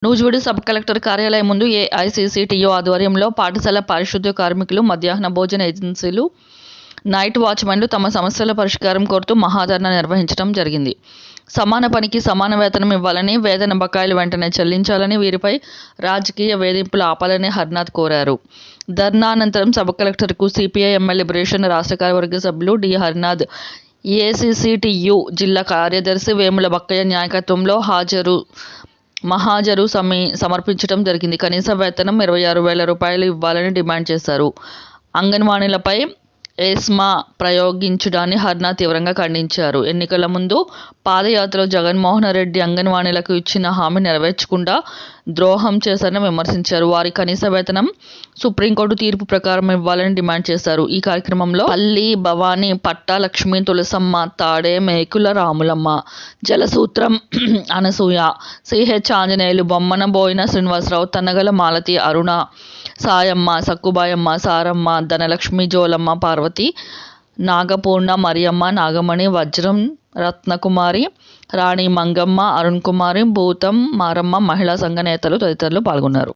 Nuzvid sub collector కార్యాలయం ముందు ఏఐసీసీటీయూ ఆధ్వర్యంలో పాఠశాల పారిశుద్ధ్య కార్మికులు, మధ్యాహ్న భోజన ఏజెన్సీలు, నైట్ వాచ్మెన్లు తమ సమస్యల పరిష్కారం కోరుతూ మహాధర్నా నిర్వహించడం జరిగింది. సమాన పనికి సమాన వేతనం ఇవ్వాలని, వేతన బకాయిలు వెంటనే చెల్లించాలని, వీరిపై రాజకీయ వేధింపులు ఆపాలని హర్నాథ్ కోరారు. ధర్నా అనంతరం సబ్ కలెక్టర్కు సిపిఐ ఎంఎల్ లిబరేషన్ రాష్ట్ర కార్యవర్గ సభ్యులు డి. హరినాథ్, ఏఐసీసీటీయూ జిల్లా కార్యదర్శి వేముల బక్కయ్య నాయకత్వంలో మహాజరు సమర్పించడం జరిగింది. కనీస వేతనం 26,000 రూపాయలు ఇవ్వాలని డిమాండ్ చేశారు. అంగన్వాడీలపై ఎస్మా ప్రయోగించడాన్ని హర్నాథ్ తీవ్రంగా ఖండించారు. ఎన్నికల ముందు పాదయాత్రలో జగన్మోహన్ రెడ్డి అంగన్వాడీలకు ఇచ్చిన హామీ నెరవేర్చకుండా ద్రోహం చేశారని విమర్శించారు. వారి కనీస వేతనం సుప్రీంకోర్టు తీర్పు ప్రకారం ఇవ్వాలని డిమాండ్ చేశారు. ఈ కార్యక్రమంలో పల్లి భవానీ, పట్టా లక్ష్మి, తులసమ్మ, తాడే మేకుల రాములమ్మ, జలసూత్రం అనసూయ, సిహెచ్ ఆంజనేయులు, బొమ్మన బోయిన శ్రీనివాసరావు, తన్నగల మాలతి, అరుణ, సాయమ్మ, సక్కుబాయమ్మ, సారమ్మ, ధనలక్ష్మి, జోలమ్మ, పార్వతి, నాగపూర్ణ, మరియమ్మ, నాగమణి, వజ్రం, రత్నకుమారి, రాణి, మంగమ్మ, అరుణ్ కుమారి, భూతం, మారమ్మ, మహిళా సంఘ నేతలు తదితరులు పాల్గొన్నారు.